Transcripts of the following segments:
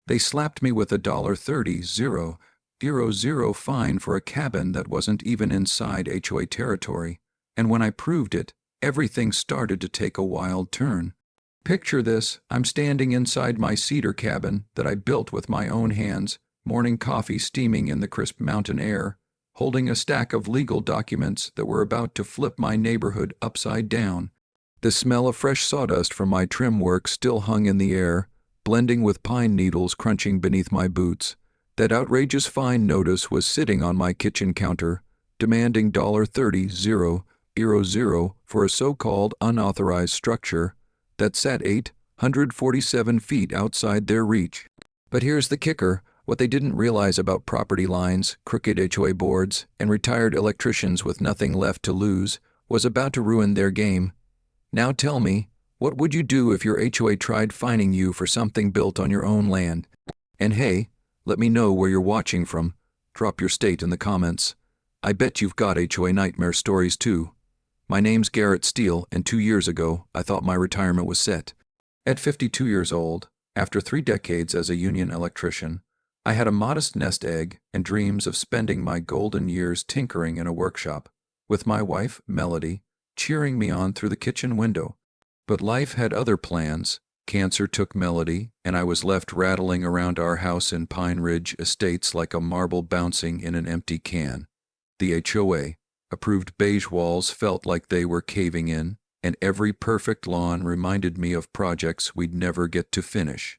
They slapped me with a $30,000 fine for a cabin that wasn't even inside HOA territory, and when I proved it, everything started to take a wild turn. Picture this: I'm standing inside my cedar cabin that I built with my own hands, morning coffee steaming in the crisp mountain air, holding a stack of legal documents that were about to flip my neighborhood upside down. The smell of fresh sawdust from my trim work still hung in the air, blending with pine needles crunching beneath my boots. That outrageous fine notice was sitting on my kitchen counter, demanding $30,000 for a so-called unauthorized structure that sat 847 feet outside their reach. But here's the kicker: what they didn't realize about property lines, crooked HOA boards, and retired electricians with nothing left to lose was about to ruin their game. Now tell me, what would you do if your HOA tried fining you for something built on your own land? And hey, let me know where you're watching from. Drop your state in the comments. I bet you've got HOA nightmare stories too. My name's Garrett Steele, and 2 years ago, I thought my retirement was set. At 52 years old, after 3 decades as a union electrician, I had a modest nest egg and dreams of spending my golden years tinkering in a workshop, with my wife, Melody, cheering me on through the kitchen window. But life had other plans. Cancer took Melody, and I was left rattling around our house in Pine Ridge Estates like a marble bouncing in an empty can. The HOA approved beige walls felt like they were caving in, and every perfect lawn reminded me of projects we'd never get to finish.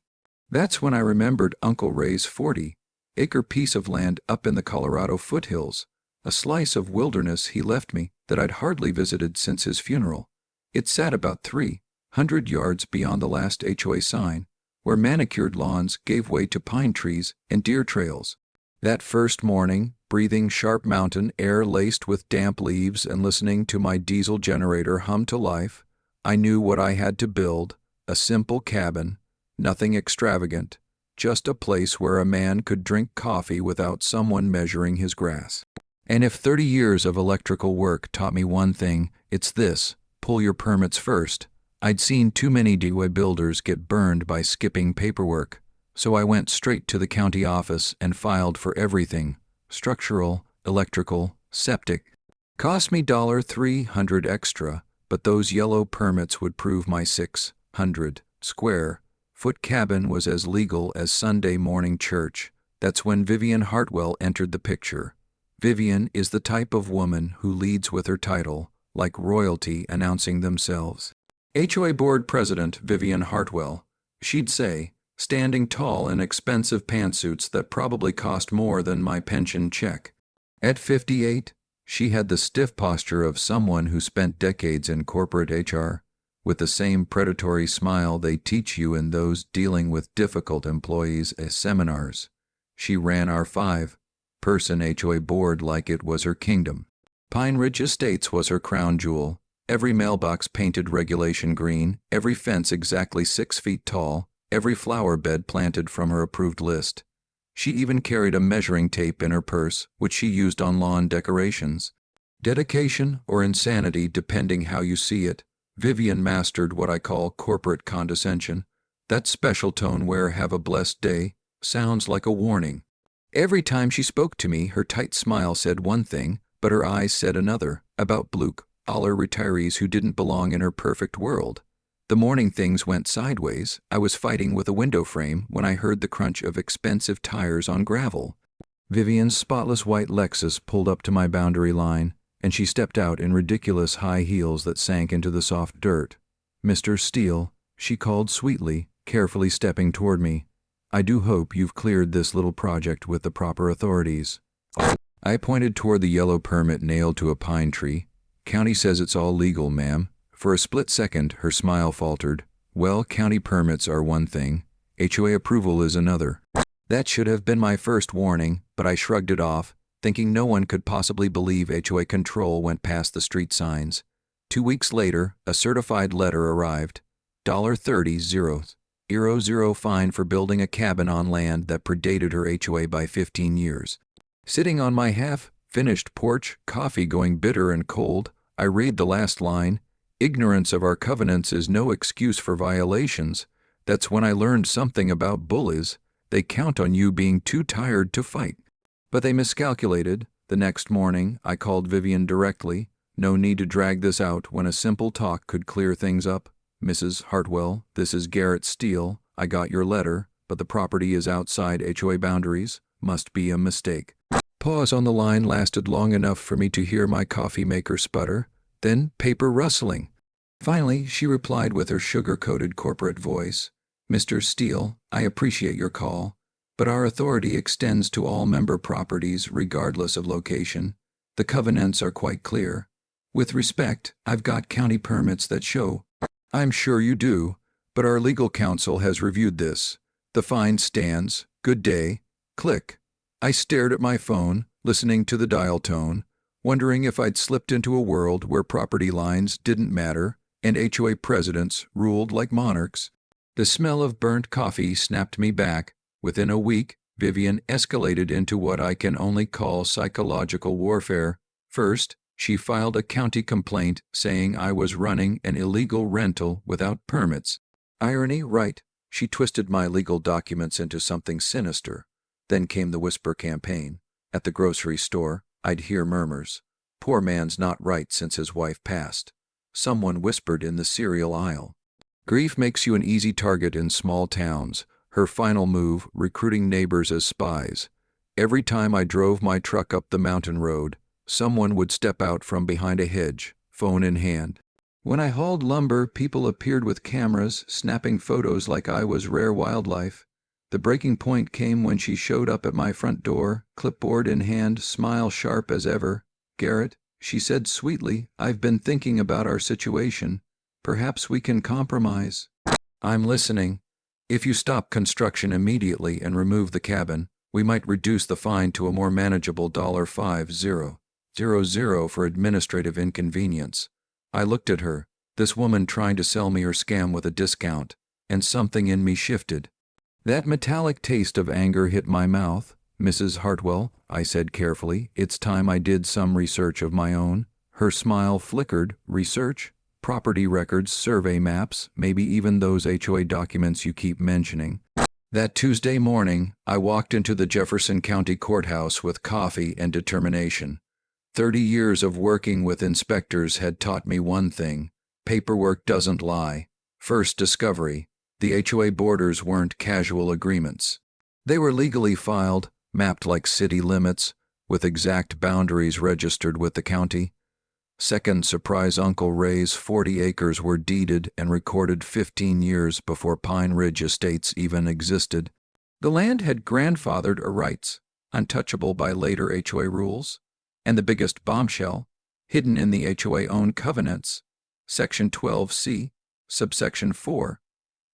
That's when I remembered Uncle Ray's 40-acre piece of land up in the Colorado foothills, a slice of wilderness he left me that I'd hardly visited since his funeral. It sat about 300 yards beyond the last HOA sign, where manicured lawns gave way to pine trees and deer trails. That first morning, breathing sharp mountain air laced with damp leaves and listening to my diesel generator hum to life, I knew what I had to build: a simple cabin, nothing extravagant, just a place where a man could drink coffee without someone measuring his grass. And if 30 years of electrical work taught me one thing, it's this: pull your permits first. I'd seen too many HOA builders get burned by skipping paperwork, so I went straight to the county office and filed for everything: structural, electrical, septic. Cost me $300 extra, but those yellow permits would prove my 600-square-foot cabin was as legal as Sunday morning church. That's when Vivian Hartwell entered the picture. Vivian is the type of woman who leads with her title, like royalty announcing themselves. HOA Board President Vivian Hartwell. She'd say, standing tall in expensive pantsuits that probably cost more than my pension check. At 58, she had the stiff posture of someone who spent decades in corporate HR, with the same predatory smile they teach you in those dealing with difficult employees as seminars. She ran our 5-person HOA board like it was her kingdom. Pine Ridge Estates was her crown jewel, every mailbox painted regulation green, every fence exactly 6 feet tall, every flower bed planted from her approved list. She even carried a measuring tape in her purse, which she used on lawn decorations. Dedication or insanity, depending how you see it, Vivian mastered what I call corporate condescension. That special tone where "have a blessed day" sounds like a warning. Every time she spoke to me, her tight smile said one thing, but her eyes said another, about blue-collar retirees who didn't belong in her perfect world. The morning things went sideways. I was fighting with a window frame when I heard the crunch of expensive tires on gravel. Vivian's spotless white Lexus pulled up to my boundary line, and she stepped out in ridiculous high heels that sank into the soft dirt. "Mr. Steele," she called sweetly, carefully stepping toward me. "I do hope you've cleared this little project with the proper authorities." I pointed toward the yellow permit nailed to a pine tree. "County says it's all legal, ma'am." For a split second, her smile faltered. "Well, county permits are one thing. HOA approval is another." That should have been my first warning, but I shrugged it off, thinking no one could possibly believe HOA control went past the street signs. 2 weeks later, a certified letter arrived. $30,000 fine for building a cabin on land that predated her HOA by 15 years. Sitting on my half-finished porch, coffee going bitter and cold, I read the last line: "Ignorance of our covenants is no excuse for violations." That's when I learned something about bullies. They count on you being too tired to fight. But they miscalculated. The next morning, I called Vivian directly. No need to drag this out when a simple talk could clear things up. Mrs. Hartwell, this is Garrett Steele. I got your letter, but the property is outside HOA boundaries. Must be a mistake. Pause on the line lasted long enough for me to hear my coffee maker sputter, then paper rustling. Finally, she replied with her sugar-coated corporate voice, Mr. Steele, I appreciate your call, but our authority extends to all member properties regardless of location. The covenants are quite clear. With respect, I've got county permits that show. I'm sure you do, but our legal counsel has reviewed this. The fine stands. Good day. Click. I stared at my phone, listening to the dial tone, wondering if I'd slipped into a world where property lines didn't matter and HOA presidents ruled like monarchs. The smell of burnt coffee snapped me back. Within a week, Vivian escalated into what I can only call psychological warfare. First, she filed a county complaint saying I was running an illegal rental without permits. Irony, right? She twisted my legal documents into something sinister. Then came the whisper campaign. At the grocery store, I'd hear murmurs. Poor man's not right since his wife passed. Someone whispered in the cereal aisle. Grief makes you an easy target in small towns. Her final move, recruiting neighbors as spies. Every time I drove my truck up the mountain road, someone would step out from behind a hedge, phone in hand. When I hauled lumber, people appeared with cameras, snapping photos like I was rare wildlife. The breaking point came when she showed up at my front door, clipboard in hand, smile sharp as ever. Garrett, she said sweetly, I've been thinking about our situation. Perhaps we can compromise. I'm listening. If you stop construction immediately and remove the cabin, we might reduce the fine to a more manageable $5,000 for administrative inconvenience. I looked at her, this woman trying to sell me her scam with a discount, and something in me shifted. That metallic taste of anger hit my mouth. Mrs. Hartwell, I said carefully, it's time I did some research of my own. Her smile flickered. Research? Property records, survey maps, maybe even those HOA documents you keep mentioning. That Tuesday morning, I walked into the Jefferson County Courthouse with coffee and determination. 30 years of working with inspectors had taught me one thing: paperwork doesn't lie. First discovery: the HOA borders weren't casual agreements. They were legally filed, mapped like city limits, with exact boundaries registered with the county. Second surprise: Uncle Ray's 40 acres were deeded and recorded 15 years before Pine Ridge Estates even existed. The land had grandfathered rights, untouchable by later HOA rules. And the biggest bombshell, hidden in the HOA-owned covenants, Section 12C, subsection 4.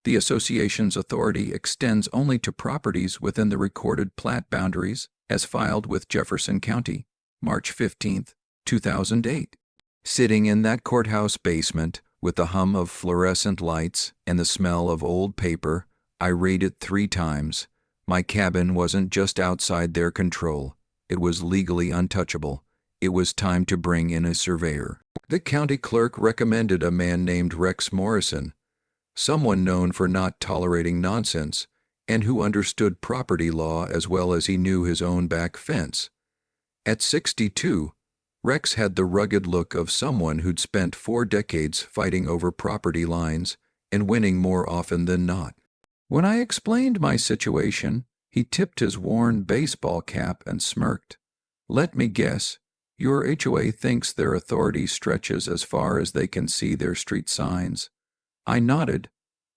The association's authority extends only to properties within the recorded plat boundaries as filed with Jefferson County, March 15, 2008. Sitting in that courthouse basement, with the hum of fluorescent lights and the smell of old paper, I rated 3 times. My cabin wasn't just outside their control. It was legally untouchable. It was time to bring in a surveyor. The county clerk recommended a man named Rex Morrison, someone known for not tolerating nonsense and who understood property law as well as he knew his own back fence. At 62, Rex had the rugged look of someone who'd spent 4 decades fighting over property lines and winning more often than not. When I explained my situation, he tipped his worn baseball cap and smirked. Let me guess, your HOA thinks their authority stretches as far as they can see their street signs. I nodded.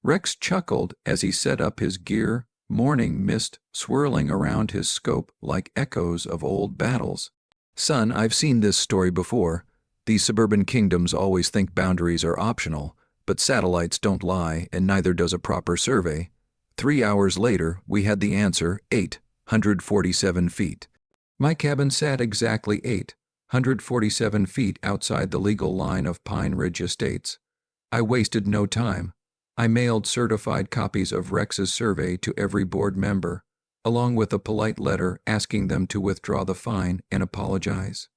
Rex chuckled as he set up his gear, morning mist swirling around his scope like echoes of old battles. Son, I've seen this story before. These suburban kingdoms always think boundaries are optional, but satellites don't lie, and neither does a proper survey. 3 hours later, we had the answer: 847 feet. My cabin sat exactly 847 feet outside the legal line of Pine Ridge Estates. I wasted no time. I mailed certified copies of Rex's survey to every board member, along with a polite letter asking them to withdraw the fine and apologize.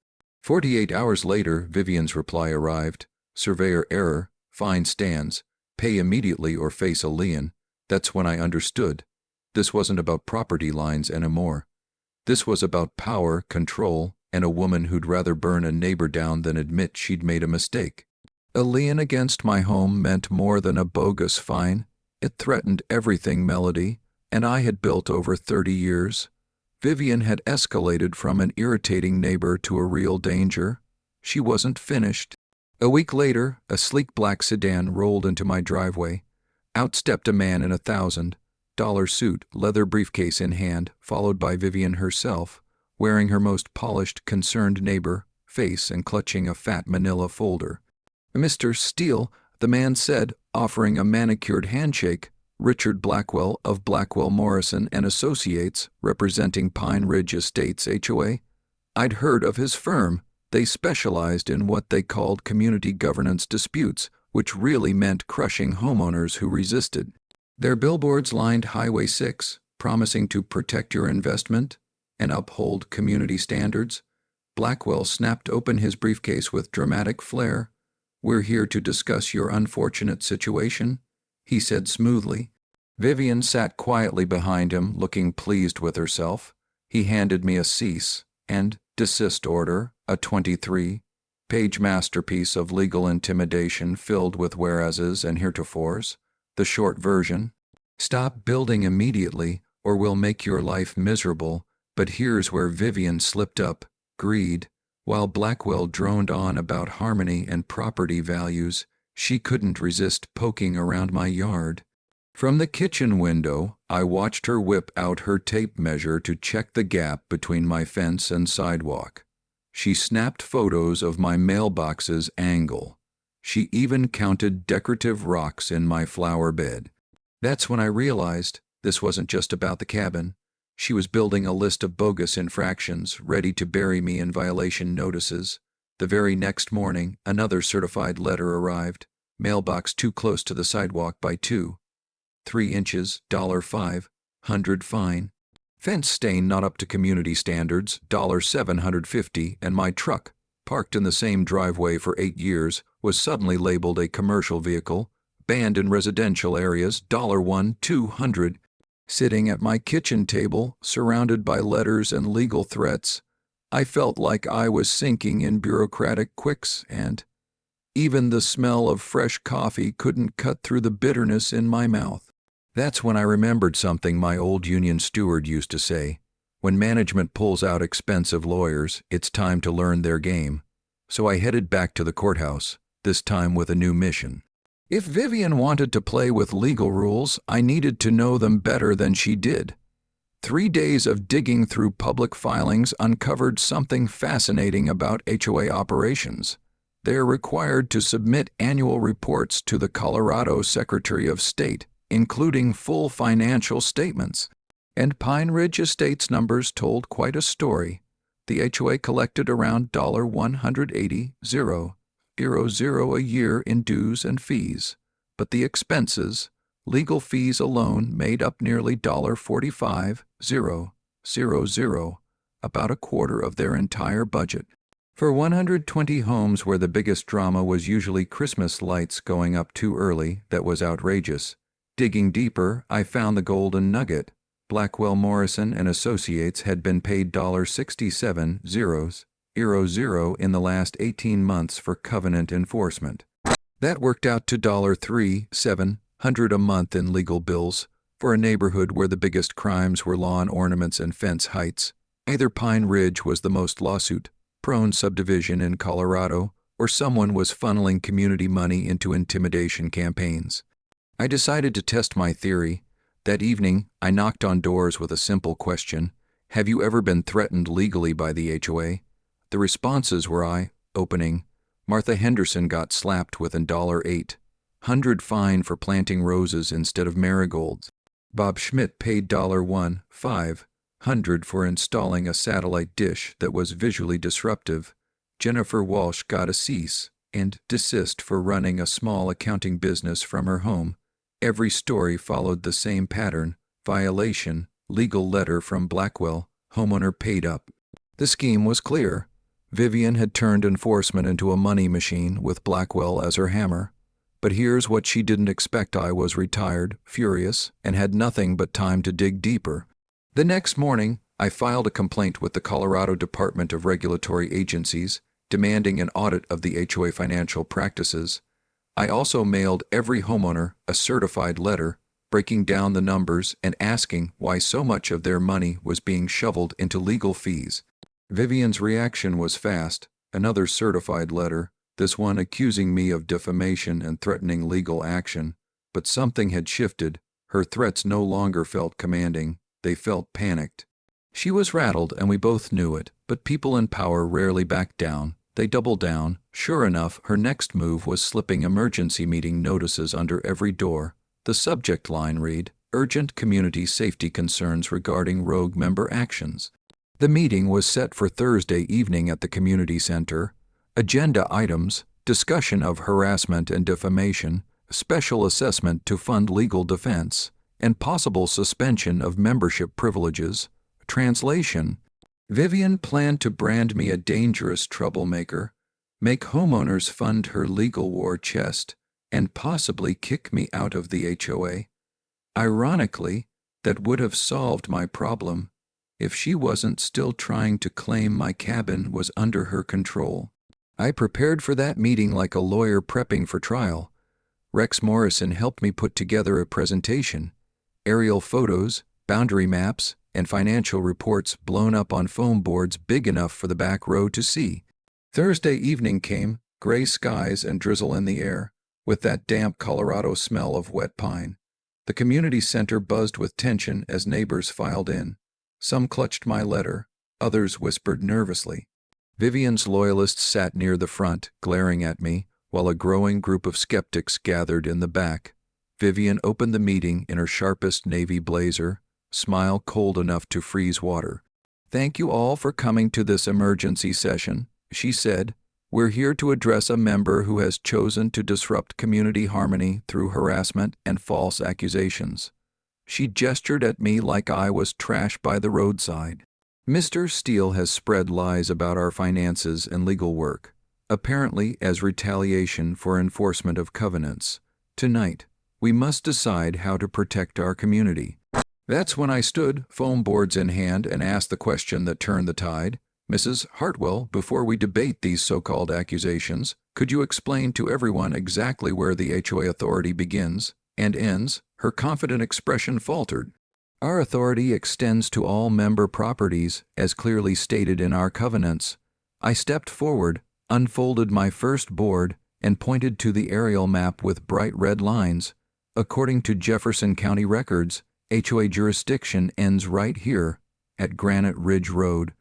48 hours later, Vivian's reply arrived. Surveyor error, fine stands, pay immediately or face a lien. That's when I understood. This wasn't about property lines anymore. This was about power, control, and a woman who'd rather burn a neighbor down than admit she'd made a mistake. A lien against my home meant more than a bogus fine. It threatened everything Melody and I had built over 30 years. Vivian had escalated from an irritating neighbor to a real danger. She wasn't finished. A week later, a sleek black sedan rolled into my driveway. Out stepped a man in a $1,000 suit, leather briefcase in hand, followed by Vivian herself, wearing her most polished, concerned neighbor face and clutching a fat manila folder. "Mr. Steele," the man said, offering a manicured handshake. "Richard Blackwell of Blackwell Morrison and Associates, representing Pine Ridge Estates HOA. I'd heard of his firm. They specialized in what they called community governance disputes, which really meant crushing homeowners who resisted. Their billboards lined Highway 6, promising to protect your investment and uphold community standards." Blackwell snapped open his briefcase with dramatic flair. "We're here to discuss your unfortunate situation," he said smoothly. Vivian sat quietly behind him, looking pleased with herself. He handed me a cease and desist order, a 23-page masterpiece of legal intimidation filled with whereases and heretofores. The short version: "Stop building immediately, or we'll make your life miserable." But here's where Vivian slipped up: greed. While Blackwell droned on about harmony and property values, she couldn't resist poking around my yard. From the kitchen window, I watched her whip out her tape measure to check the gap between my fence and sidewalk. She snapped photos of my mailbox's angle. She even counted decorative rocks in my flower bed. That's when I realized this wasn't just about the cabin. She was building a list of bogus infractions, ready to bury me in violation notices. The very next morning, another certified letter arrived. "Mailbox too close to the sidewalk by 2.3 inches, $500 fine. Fence stain not up to community standards, $750, and my truck, parked in the same driveway for 8 years, was suddenly labeled a commercial vehicle, banned in residential areas, $200. Sitting at my kitchen table, surrounded by letters and legal threats, I felt like I was sinking in bureaucratic quicksand. Even the smell of fresh coffee couldn't cut through the bitterness in my mouth. That's when I remembered something my old union steward used to say: "When management pulls out expensive lawyers, it's time to learn their game." So I headed back to the courthouse, this time with a new mission. If Vivian wanted to play with legal rules, I needed to know them better than she did. 3 days of digging through public filings uncovered something fascinating about HOA operations. They are required to submit annual reports to the Colorado Secretary of State, including full financial statements. And Pine Ridge Estates numbers told quite a story. The HOA collected around $180,000 a year in dues and fees, but the expenses, legal fees alone, made up nearly $45,000, about a quarter of their entire budget. For 120 homes where the biggest drama was usually Christmas lights going up too early, that was outrageous. Digging deeper, I found the golden nugget. Blackwell Morrison and Associates had been paid $67,000 in the last 18 months for covenant enforcement. That worked out to $3,700 a month in legal bills for a neighborhood where the biggest crimes were lawn ornaments and fence heights. Either Pine Ridge was the most lawsuit-prone subdivision in Colorado, or someone was funneling community money into intimidation campaigns. I decided to test my theory. That evening, I knocked on doors with a simple question: "Have you ever been threatened legally by the HOA?" The responses were eye-opening. Martha Henderson got slapped with a $800 fine for planting roses instead of marigolds. Bob Schmidt paid $500 for installing a satellite dish that was visually disruptive. Jennifer Walsh got a cease and desist for running a small accounting business from her home. Every story followed the same pattern: violation, legal letter from Blackwell, homeowner paid up. The scheme was clear. Vivian had turned enforcement into a money machine with Blackwell as her hammer. But here's what she didn't expect: I was retired, furious, and had nothing but time to dig deeper. The next morning, I filed a complaint with the Colorado Department of Regulatory Agencies, demanding an audit of the HOA financial practices. I also mailed every homeowner a certified letter, breaking down the numbers and asking why so much of their money was being shoveled into legal fees. Vivian's reaction was fast: another certified letter, this one accusing me of defamation and threatening legal action. But something had shifted. Her threats no longer felt commanding, they felt panicked. She was rattled, and we both knew it, but people in power rarely back down. They doubled down. Sure enough, her next move was slipping emergency meeting notices under every door. The subject line read, "Urgent community safety concerns regarding rogue member actions." The meeting was set for Thursday evening at the community center. Agenda items: discussion of harassment and defamation, special assessment to fund legal defense, and possible suspension of membership privileges. Translation: Vivian planned to brand me a dangerous troublemaker, make homeowners fund her legal war chest, and possibly kick me out of the HOA. Ironically, that would have solved my problem if she wasn't still trying to claim my cabin was under her control. I prepared for that meeting like a lawyer prepping for trial. Rex Morrison helped me put together a presentation: aerial photos, boundary maps, and financial reports blown up on foam boards big enough for the back row to see. Thursday evening came, gray skies and drizzle in the air, with that damp Colorado smell of wet pine. The community center buzzed with tension as neighbors filed in. Some clutched my letter, others whispered nervously. Vivian's loyalists sat near the front, glaring at me, while a growing group of skeptics gathered in the back. Vivian opened the meeting in her sharpest navy blazer, smile cold enough to freeze water. "Thank you all for coming to this emergency session," she said. "We're here to address a member who has chosen to disrupt community harmony through harassment and false accusations." She gestured at me like I was trash by the roadside. "Mr. Steele has spread lies about our finances and legal work, apparently as retaliation for enforcement of covenants. Tonight, we must decide how to protect our community." That's when I stood, foam boards in hand, and asked the question that turned the tide. "Mrs. Hartwell, before we debate these so-called accusations, could you explain to everyone exactly where the HOA authority begins and ends?" Her confident expression faltered. "Our authority extends to all member properties, as clearly stated in our covenants." I stepped forward, unfolded my first board, and pointed to the aerial map with bright red lines. "According to Jefferson County records, HOA jurisdiction ends right here, at Granite Ridge Road."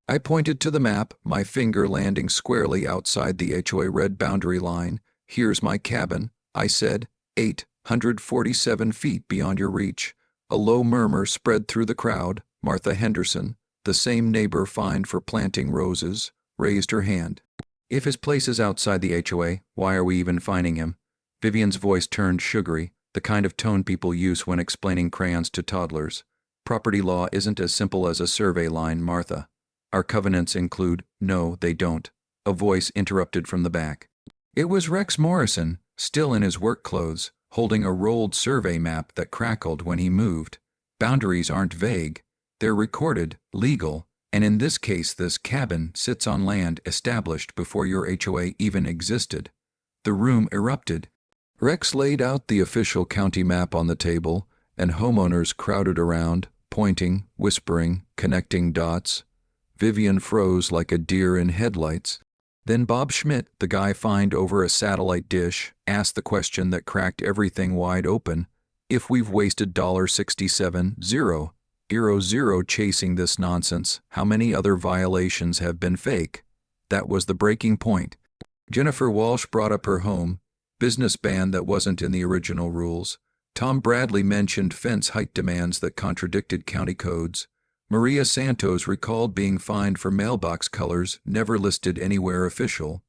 I pointed to the map, my finger landing squarely outside the HOA red boundary line. "Here's my cabin," I said, 847 feet beyond your reach." A low murmur spread through the crowd. Martha Henderson, the same neighbor fined for planting roses, raised her hand. "If his place is outside the HOA, why are we even fining him?" Vivian's voice turned sugary, the kind of tone people use when explaining crayons to toddlers. "Property law isn't as simple as a survey line, Martha. Our covenants include—" "No, they don't," a voice interrupted from the back. It was Rex Morrison, still in his work clothes, holding a rolled survey map that crackled when he moved. "Boundaries aren't vague. They're recorded, legal, and in this case this cabin sits on land established before your HOA even existed." The room erupted. Rex laid out the official county map on the table, and homeowners crowded around, pointing, whispering, connecting dots. Vivian froze like a deer in headlights. Then Bob Schmidt, the guy fined over a satellite dish, asked the question that cracked everything wide open: "If we've wasted $67,000 chasing this nonsense, how many other violations have been fake?" That was the breaking point. Jennifer Walsh brought up her home business ban that wasn't in the original rules. Tom Bradley mentioned fence height demands that contradicted county codes. Maria Santos recalled being fined for mailbox colors never listed anywhere official.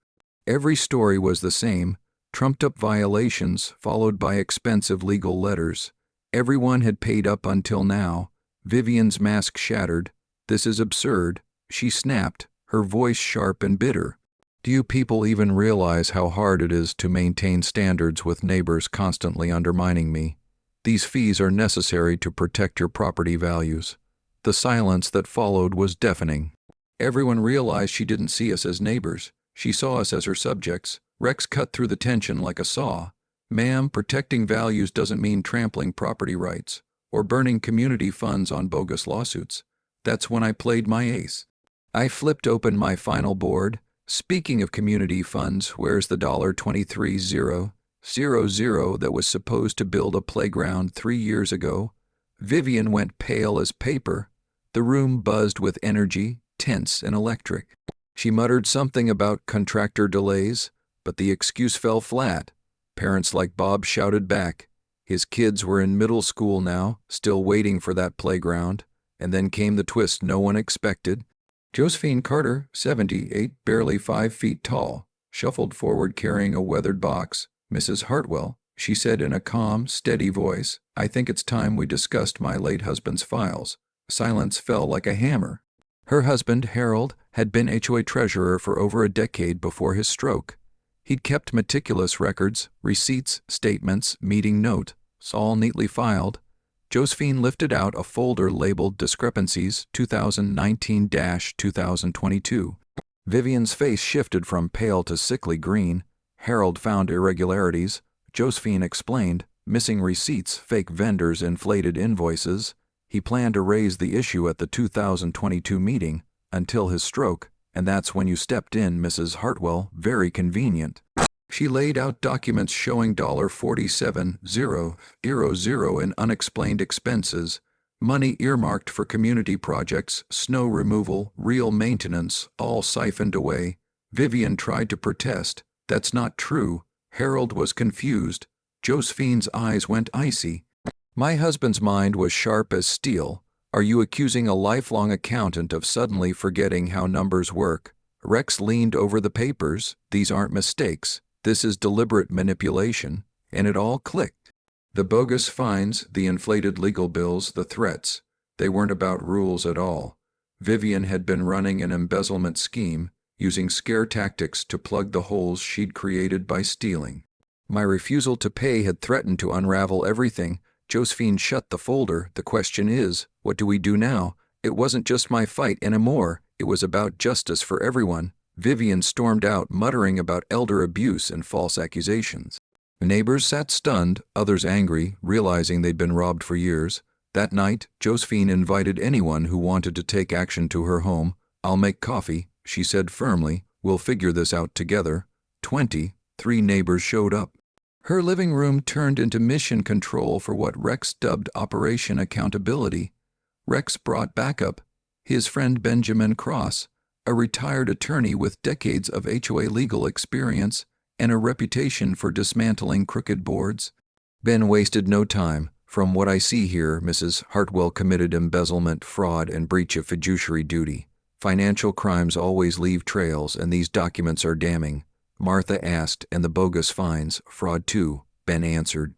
Every story was the same: trumped-up violations followed by expensive legal letters. Everyone had paid up until now. Vivian's mask shattered. "This is absurd," she snapped, her voice sharp and bitter. Do you people even realize how hard it is to maintain standards with neighbors constantly undermining me? These fees are necessary to protect your property values." The silence that followed was deafening. Everyone realized she didn't see us as neighbors. She saw us as her subjects. Rex cut through the tension like a saw. "Ma'am, protecting values doesn't mean trampling property rights or burning community funds on bogus lawsuits." That's when I played my ace. I flipped open my final board. "Speaking of community funds, where's the $23,000 that was supposed to build a playground 3 years ago?" Vivian went pale as paper. The room buzzed with energy, tense and electric. She muttered something about contractor delays, but the excuse fell flat. Parents like Bob shouted back. His kids were in middle school now, still waiting for that playground. And then came the twist no one expected. Josephine Carter, 78, barely 5 feet tall, shuffled forward carrying a weathered box. "Mrs. Hartwell," she said in a calm, steady voice, "I think it's time we discussed my late husband's files." Silence fell like a hammer. Her husband, Harold, had been HOA treasurer for over a decade before his stroke. He'd kept meticulous records, receipts, statements, meeting notes, all neatly filed. Josephine lifted out a folder labeled Discrepancies 2019-2022. Vivian's face shifted from pale to sickly green. Harold found irregularities. Josephine explained, missing receipts, fake vendors, inflated invoices. He planned to raise the issue at the 2022 meeting, until his stroke, and that's when you stepped in, Mrs. Hartwell, very convenient. She laid out documents showing $47,000 in unexplained expenses, money earmarked for community projects, snow removal, real maintenance, all siphoned away. Vivian tried to protest. "That's not true." Harold was confused. Josephine's eyes went icy. My husband's mind was sharp as steel. "Are you accusing a lifelong accountant of suddenly forgetting how numbers work?" Rex leaned over the papers. "These aren't mistakes. This is deliberate manipulation," and it all clicked. The bogus fines, the inflated legal bills, the threats, they weren't about rules at all. Vivian had been running an embezzlement scheme, using scare tactics to plug the holes she'd created by stealing. My refusal to pay had threatened to unravel everything. Josephine shut the folder. "The question is, what do we do now?" It wasn't just my fight anymore. It was about justice for everyone. Vivian stormed out, muttering about elder abuse and false accusations. Neighbors sat stunned, others angry, realizing they'd been robbed for years. That night, Josephine invited anyone who wanted to take action to her home. "I'll make coffee," she said firmly. "We'll figure this out together." 23 neighbors showed up. Her living room turned into mission control for what Rex dubbed Operation Accountability. Rex brought backup. His friend Benjamin Cross, a retired attorney with decades of HOA legal experience and a reputation for dismantling crooked boards. Ben wasted no time. "From what I see here, Mrs. Hartwell committed embezzlement, fraud, and breach of fiduciary duty. Financial crimes always leave trails, and these documents are damning." Martha asked, "And the bogus fines, fraud too?" Ben answered.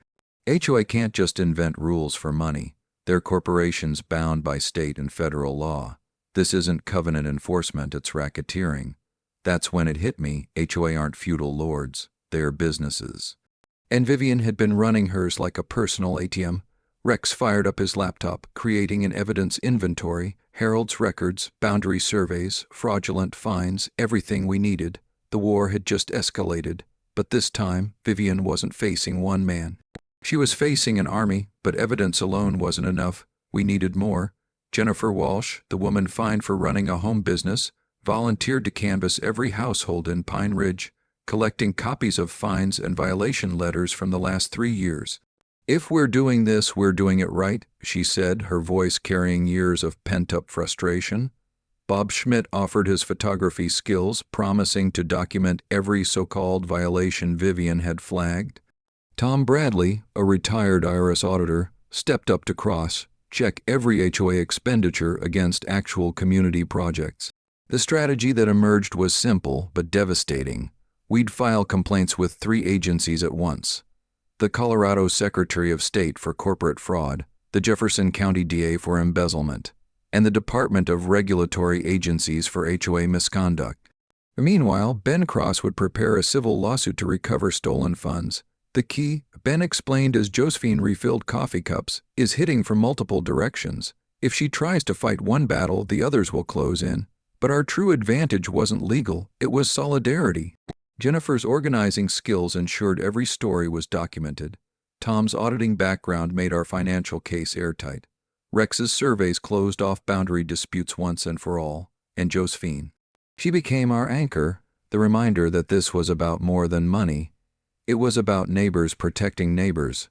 "HOA can't just invent rules for money. They're corporations bound by state and federal law. This isn't covenant enforcement, it's racketeering." That's when it hit me. HOA aren't feudal lords. They're businesses. And Vivian had been running hers like a personal ATM. Rex fired up his laptop, creating an evidence inventory, Harold's records, boundary surveys, fraudulent fines, everything we needed. The war had just escalated, but this time, Vivian wasn't facing one man. She was facing an army, but evidence alone wasn't enough. We needed more. Jennifer Walsh, the woman fined for running a home business, volunteered to canvass every household in Pine Ridge, collecting copies of fines and violation letters from the last 3 years. "If we're doing this, we're doing it right," she said, her voice carrying years of pent-up frustration. Bob Schmidt offered his photography skills, promising to document every so-called violation Vivian had flagged. Tom Bradley, a retired IRS auditor, stepped up to check every HOA expenditure against actual community projects. The strategy that emerged was simple but devastating. We'd file complaints with 3 agencies at once: the Colorado Secretary of State for corporate fraud, the Jefferson County DA for embezzlement, and the Department of Regulatory Agencies for HOA misconduct. Meanwhile, Ben Cross would prepare a civil lawsuit to recover stolen funds. The key, Ben explained as Josephine refilled coffee cups, is hitting from multiple directions. If she tries to fight one battle, the others will close in. But our true advantage wasn't legal, it was solidarity. Jennifer's organizing skills ensured every story was documented. Tom's auditing background made our financial case airtight. Rex's surveys closed off boundary disputes once and for all. And Josephine. She became our anchor, the reminder that this was about more than money. It was about neighbors protecting neighbors.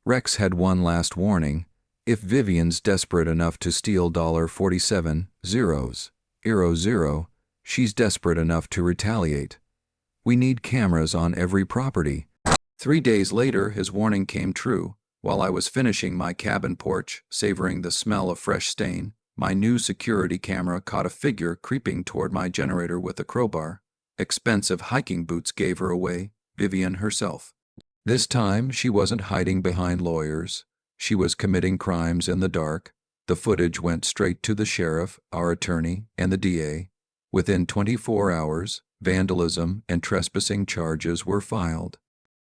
Rex had one last warning. If Vivian's desperate enough to steal $47,000, she's desperate enough to retaliate. We need cameras on every property. 3 days later, his warning came true. While I was finishing my cabin porch, savoring the smell of fresh stain, my new security camera caught a figure creeping toward my generator with a crowbar. Expensive hiking boots gave her away, Vivian herself. This time, she wasn't hiding behind lawyers. She was committing crimes in the dark. The footage went straight to the sheriff, our attorney, and the DA. Within 24 hours, vandalism and trespassing charges were filed.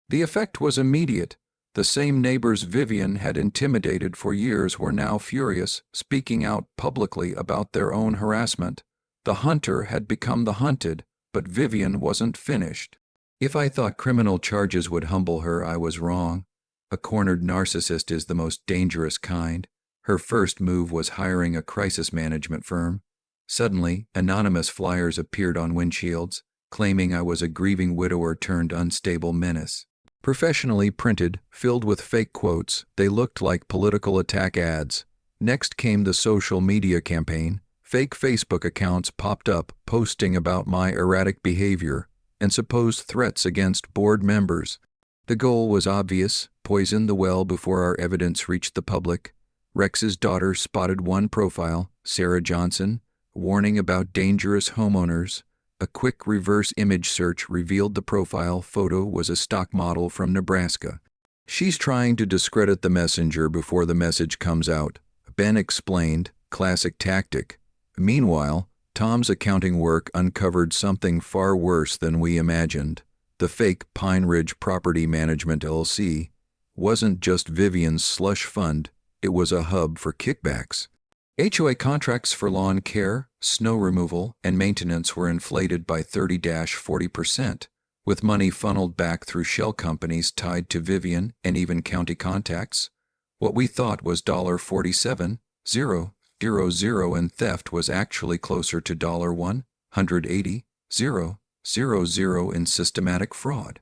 The effect was immediate. The same neighbors Vivian had intimidated for years were now furious, speaking out publicly about their own harassment. The hunter had become the hunted, but Vivian wasn't finished. If I thought criminal charges would humble her, I was wrong. A cornered narcissist is the most dangerous kind. Her first move was hiring a crisis management firm. Suddenly, anonymous flyers appeared on windshields, claiming I was a grieving widower turned unstable menace. Professionally printed, filled with fake quotes, they looked like political attack ads. Next came the social media campaign. Fake Facebook accounts popped up, posting about my erratic behavior and supposed threats against board members. The goal was obvious: poison the well before our evidence reached the public. Rex's daughter spotted one profile, Sarah Johnson, warning about dangerous homeowners. A quick reverse image search revealed the profile photo was a stock model from Nebraska. She's trying to discredit the messenger before the message comes out, Ben explained, classic tactic. Meanwhile, Tom's accounting work uncovered something far worse than we imagined. The fake Pine Ridge Property Management LLC wasn't just Vivian's slush fund, it was a hub for kickbacks. HOA contracts for lawn care, snow removal, and maintenance were inflated by 30–40%, with money funneled back through shell companies tied to Vivian and even county contacts. What we thought was $47,000 in theft was actually closer to $180,000 in systematic fraud.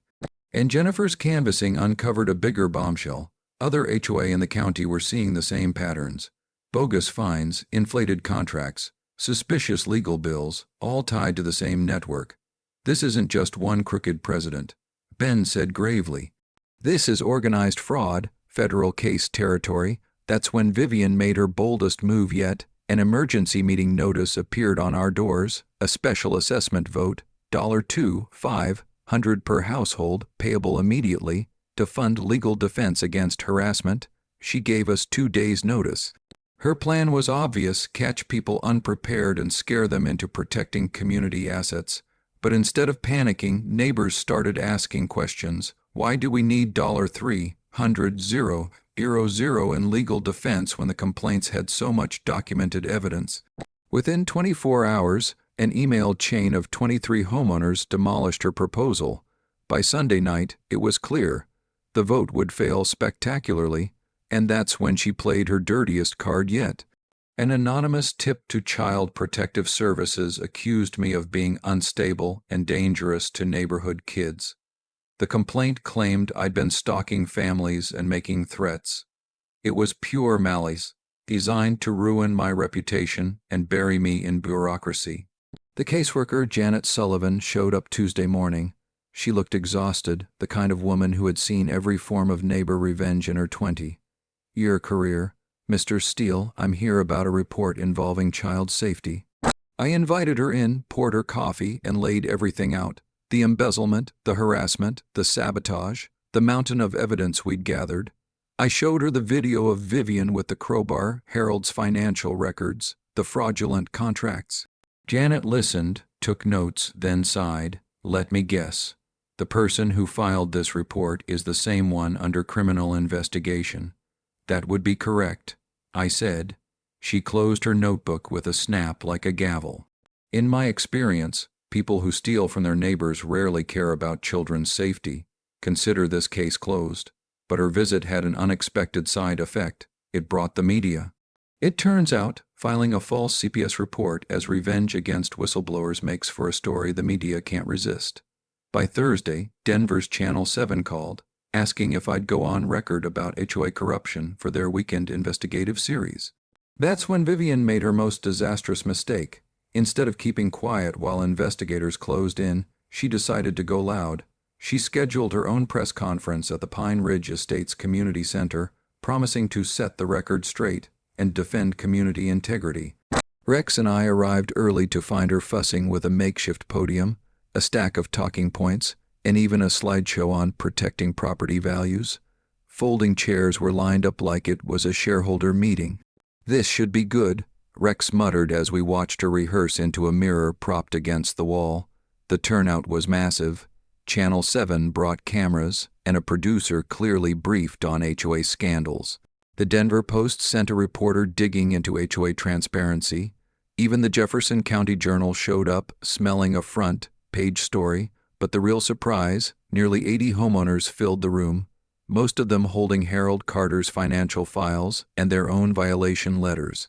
And Jennifer's canvassing uncovered a bigger bombshell. Other HOA in the county were seeing the same patterns. Bogus fines, inflated contracts, suspicious legal bills, all tied to the same network. This isn't just one crooked president, Ben said gravely. This is organized fraud, federal case territory. That's when Vivian made her boldest move yet. An emergency meeting notice appeared on our doors, a special assessment vote, $2,500 per household, payable immediately, to fund legal defense against harassment. She gave us 2 days' notice. Her plan was obvious: catch people unprepared and scare them into protecting community assets. But instead of panicking, neighbors started asking questions. Why do we need $300,000 in legal defense when the complaints had so much documented evidence? Within 24 hours, an email chain of 23 homeowners demolished her proposal. By Sunday night, it was clear. The vote would fail spectacularly. And that's when she played her dirtiest card yet. An anonymous tip to Child Protective Services accused me of being unstable and dangerous to neighborhood kids. The complaint claimed I'd been stalking families and making threats. It was pure malice, designed to ruin my reputation and bury me in bureaucracy. The caseworker, Janet Sullivan, showed up Tuesday morning. She looked exhausted, the kind of woman who had seen every form of neighbor revenge in her 20-year career. Mr. Steele, I'm here about a report involving child safety. I invited her in, poured her coffee, and laid everything out. The embezzlement, the harassment, the sabotage, the mountain of evidence we'd gathered. I showed her the video of Vivian with the crowbar, Harold's financial records, the fraudulent contracts. Janet listened, took notes, then sighed. Let me guess. The person who filed this report is the same one under criminal investigation. That would be correct, I said. She closed her notebook with a snap like a gavel. In my experience, people who steal from their neighbors rarely care about children's safety. Consider this case closed. But her visit had an unexpected side effect. It brought the media. It turns out, filing a false CPS report as revenge against whistleblowers makes for a story the media can't resist. By Thursday, Denver's Channel 7 called, asking if I'd go on record about HOA corruption for their weekend investigative series. That's when Vivian made her most disastrous mistake. Instead of keeping quiet while investigators closed in, she decided to go loud. She scheduled her own press conference at the Pine Ridge Estates Community Center, promising to set the record straight and defend community integrity. Rex and I arrived early to find her fussing with a makeshift podium, a stack of talking points, and even a slideshow on protecting property values. Folding chairs were lined up like it was a shareholder meeting. This should be good, Rex muttered as we watched her rehearse into a mirror propped against the wall. The turnout was massive. Channel 7 brought cameras, and a producer clearly briefed on HOA scandals. The Denver Post sent a reporter digging into HOA transparency. Even the Jefferson County Journal showed up, smelling a front-page story, but the real surprise, nearly 80 homeowners filled the room, most of them holding Harold Carter's financial files and their own violation letters.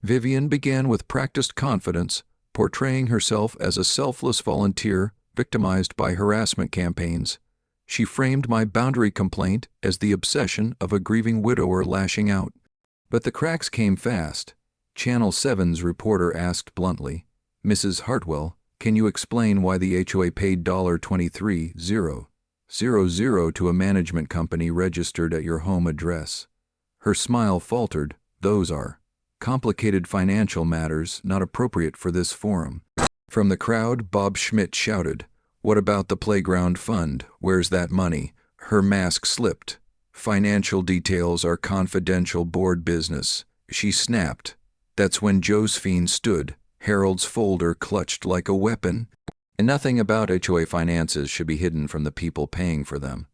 Vivian began with practiced confidence, portraying herself as a selfless volunteer victimized by harassment campaigns. She framed my boundary complaint as the obsession of a grieving widower lashing out. But the cracks came fast. Channel 7's reporter asked bluntly, "Mrs. Hartwell, can you explain why the HOA paid $23,000 to a management company registered at your home address?" Her smile faltered. "Those are complicated financial matters not appropriate for this forum." From the crowd, Bob Schmidt shouted, "What about the playground fund? Where's that money?" Her mask slipped. "Financial details are confidential board business," she snapped. That's when Josephine stood, Harold's folder clutched like a weapon. And nothing about HOA finances should be hidden from the people paying for them.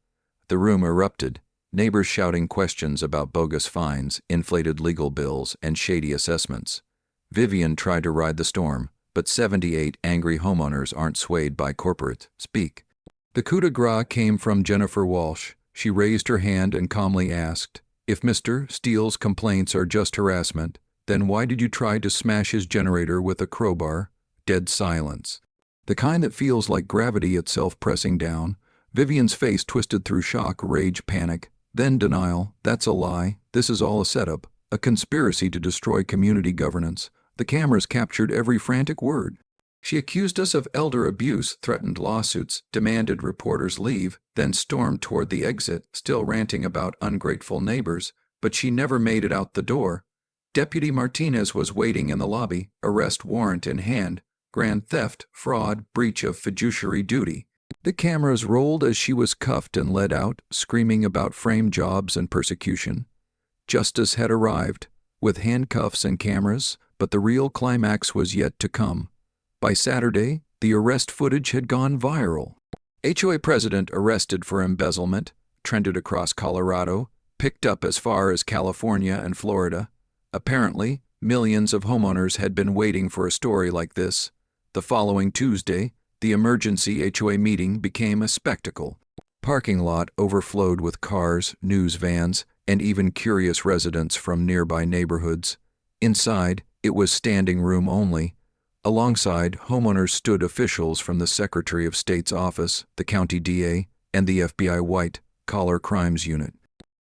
The room erupted, neighbors shouting questions about bogus fines, inflated legal bills, and shady assessments. Vivian tried to ride the storm, but 78 angry homeowners aren't swayed by corporate speak. The coup de grace came from Jennifer Walsh. She raised her hand and calmly asked, "If Mr. Steele's complaints are just harassment, then why did you try to smash his generator with a crowbar?" Dead silence. The kind that feels like gravity itself pressing down. Vivian's face twisted through shock, rage, panic, then denial. "That's a lie. This is all a setup, a conspiracy to destroy community governance. The cameras captured every frantic word." She accused us of elder abuse, threatened lawsuits, demanded reporters leave, then stormed toward the exit, still ranting about ungrateful neighbors, but she never made it out the door. Deputy Martinez was waiting in the lobby, arrest warrant in hand, grand theft, fraud, breach of fiduciary duty. The cameras rolled as she was cuffed and led out, screaming about frame jobs and persecution. Justice had arrived, with handcuffs and cameras, but the real climax was yet to come. By Saturday, the arrest footage had gone viral. HOA president arrested for embezzlement, trended across Colorado, picked up as far as California and Florida. Apparently, millions of homeowners had been waiting for a story like this. The following Tuesday, the emergency HOA meeting became a spectacle. Parking lot overflowed with cars, news vans, and even curious residents from nearby neighborhoods. Inside, it was standing room only. Alongside, homeowners stood officials from the Secretary of State's office, the county DA, and the FBI white-collar crimes unit.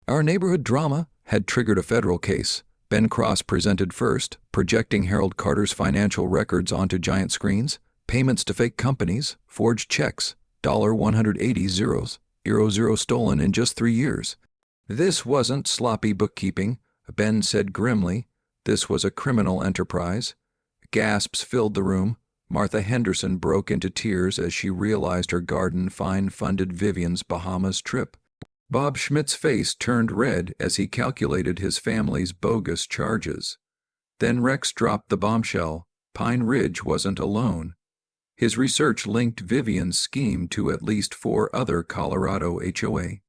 Our neighborhood drama had triggered a federal case. Ben Cross presented first, projecting Harold Carter's financial records onto giant screens, payments to fake companies, forged checks, $180,000 stolen in just 3 years. This wasn't sloppy bookkeeping, Ben said grimly. This was a criminal enterprise. Gasps filled the room. Martha Henderson broke into tears as she realized her garden fine funded Vivian's Bahamas trip. Bob Schmidt's face turned red as he calculated his family's bogus charges. Then Rex dropped the bombshell. Pine Ridge wasn't alone. His research linked Vivian's scheme to at least 4 other Colorado HOA.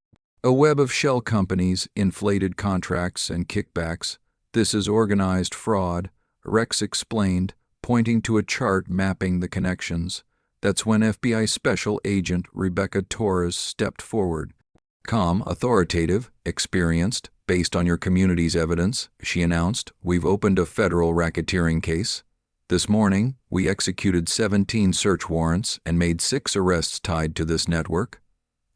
A web of shell companies, inflated contracts, and kickbacks. This is organized fraud, Rex explained, pointing to a chart mapping the connections. That's when FBI Special Agent Rebecca Torres stepped forward. Calm, authoritative, experienced, based on your community's evidence, she announced, we've opened a federal racketeering case. This morning, we executed 17 search warrants and made 6 arrests tied to this network.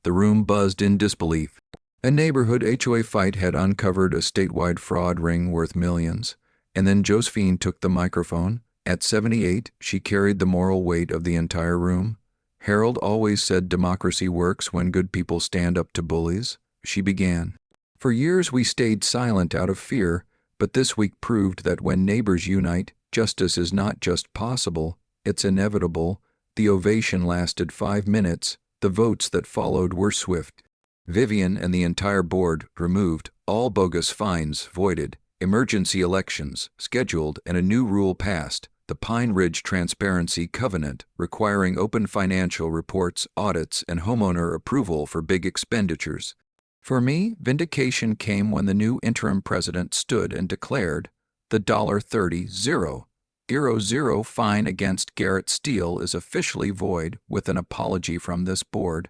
The room buzzed in disbelief. A neighborhood HOA fight had uncovered a statewide fraud ring worth millions. And then Josephine took the microphone. At 78, she carried the moral weight of the entire room. Harold always said democracy works when good people stand up to bullies. She began. For years we stayed silent out of fear, but this week proved that when neighbors unite, justice is not just possible, it's inevitable. The ovation lasted 5 minutes. The votes that followed were swift. Vivian and the entire board removed, all bogus fines voided, emergency elections scheduled, and a new rule passed, the Pine Ridge Transparency Covenant, requiring open financial reports, audits, and homeowner approval for big expenditures. For me, vindication came when the new interim president stood and declared, the $30,000 fine against Garrett Steele is officially void, with an apology from this board.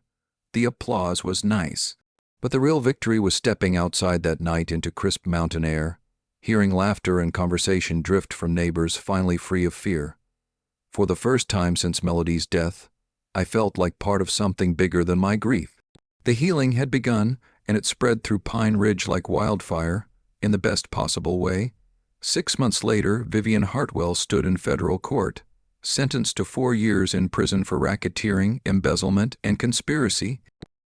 The applause was nice. But the real victory was stepping outside that night into crisp mountain air, hearing laughter and conversation drift from neighbors finally free of fear. For the first time since Melody's death, I felt like part of something bigger than my grief. The healing had begun, and it spread through Pine Ridge like wildfire, in the best possible way. 6 months later, Vivian Hartwell stood in federal court, sentenced to 4 years in prison for racketeering, embezzlement, and conspiracy.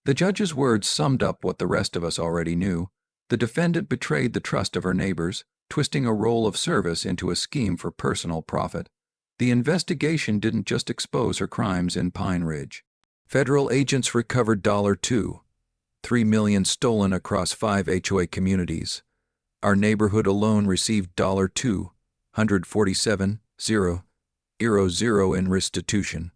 The judge's words summed up what the rest of us already knew. The defendant betrayed the trust of her neighbors, twisting a role of service into a scheme for personal profit. The investigation didn't just expose her crimes in Pine Ridge. Federal agents recovered $3 million stolen across 5 HOA communities. Our neighborhood alone received $247,000 in restitution,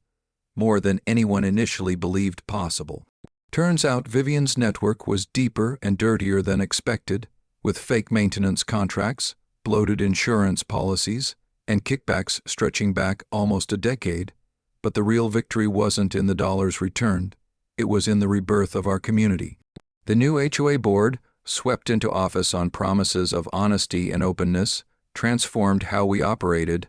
more than anyone initially believed possible. Turns out Vivian's network was deeper and dirtier than expected, with fake maintenance contracts, bloated insurance policies, and kickbacks stretching back almost a decade. But the real victory wasn't in the dollars returned. It was in the rebirth of our community. The new HOA board, swept into office on promises of honesty and openness, transformed how we operated.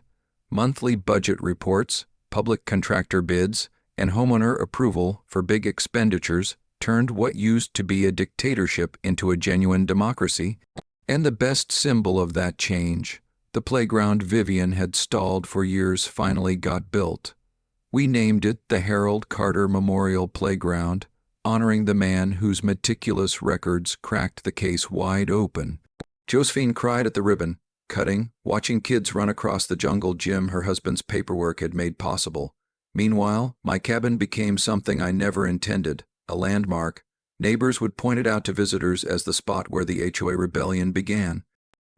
Monthly budget reports, public contractor bids, and homeowner approval for big expenditures turned what used to be a dictatorship into a genuine democracy. And the best symbol of that change, the playground Vivian had stalled for years, finally got built. We named it the Harold Carter Memorial Playground, honoring the man whose meticulous records cracked the case wide open. Josephine cried at the ribbon cutting, watching kids run across the jungle gym her husband's paperwork had made possible. Meanwhile, my cabin became something I never intended, a landmark. Neighbors would point it out to visitors as the spot where the HOA rebellion began.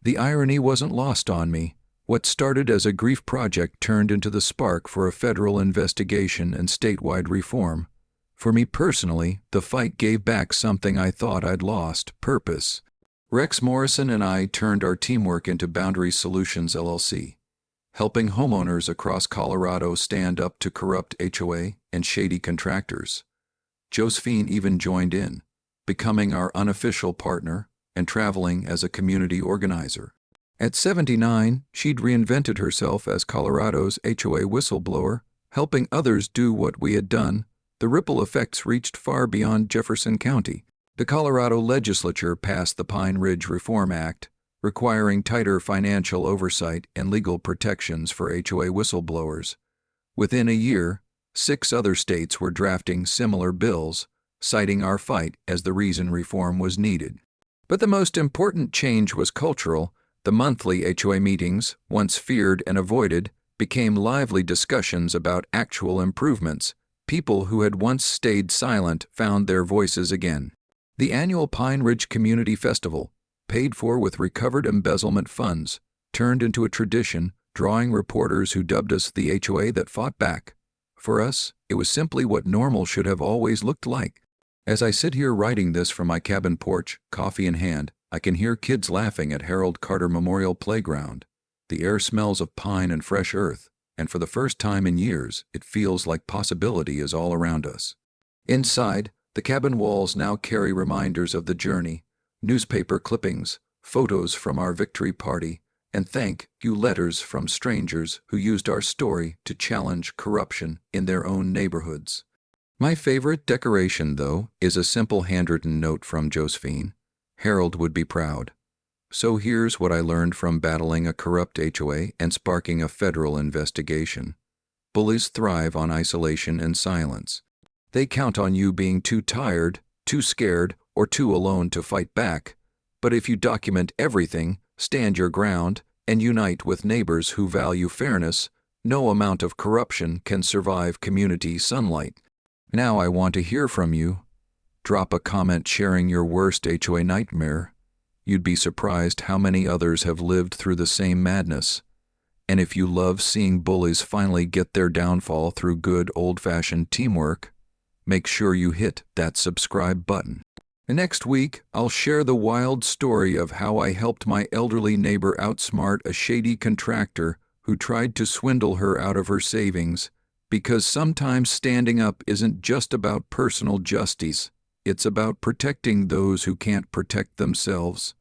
The irony wasn't lost on me. What started as a grief project turned into the spark for a federal investigation and statewide reform. For me personally, the fight gave back something I thought I'd lost: purpose. Rex Morrison and I turned our teamwork into Boundary Solutions LLC, helping homeowners across Colorado stand up to corrupt HOA and shady contractors. Josephine even joined in, becoming our unofficial partner and traveling as a community organizer. At 79, she'd reinvented herself as Colorado's HOA whistleblower, helping others do what we had done. The ripple effects reached far beyond Jefferson County. The Colorado legislature passed the Pine Ridge Reform Act, requiring tighter financial oversight and legal protections for HOA whistleblowers. Within a year, 6 other states were drafting similar bills, citing our fight as the reason reform was needed. But the most important change was cultural. The monthly HOA meetings, once feared and avoided, became lively discussions about actual improvements. People who had once stayed silent found their voices again. The annual Pine Ridge Community Festival, paid for with recovered embezzlement funds, turned into a tradition, drawing reporters who dubbed us the HOA that fought back. For us, it was simply what normal should have always looked like. As I sit here writing this from my cabin porch, coffee in hand, I can hear kids laughing at Harold Carter Memorial Playground. The air smells of pine and fresh earth, and for the first time in years, it feels like possibility is all around us. Inside, the cabin walls now carry reminders of the journey, newspaper clippings, photos from our victory party, and thank you letters from strangers who used our story to challenge corruption in their own neighborhoods. My favorite decoration, though, is a simple handwritten note from Josephine. Harold would be proud. So here's what I learned from battling a corrupt HOA and sparking a federal investigation. Bullies thrive on isolation and silence. They count on you being too tired, too scared, or too alone to fight back. But if you document everything, stand your ground, and unite with neighbors who value fairness, no amount of corruption can survive community sunlight. Now I want to hear from you. Drop a comment sharing your worst HOA nightmare. You'd be surprised how many others have lived through the same madness. And if you love seeing bullies finally get their downfall through good old-fashioned teamwork, make sure you hit that subscribe button. Next week, I'll share the wild story of how I helped my elderly neighbor outsmart a shady contractor who tried to swindle her out of her savings, because sometimes standing up isn't just about personal justice, it's about protecting those who can't protect themselves.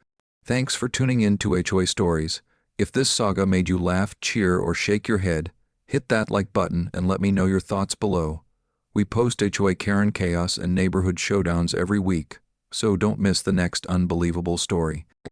Thanks for tuning in to HOA Stories. If this saga made you laugh, cheer, or shake your head, hit that like button and let me know your thoughts below. We post HOA Karen chaos and neighborhood showdowns every week, so don't miss the next unbelievable story.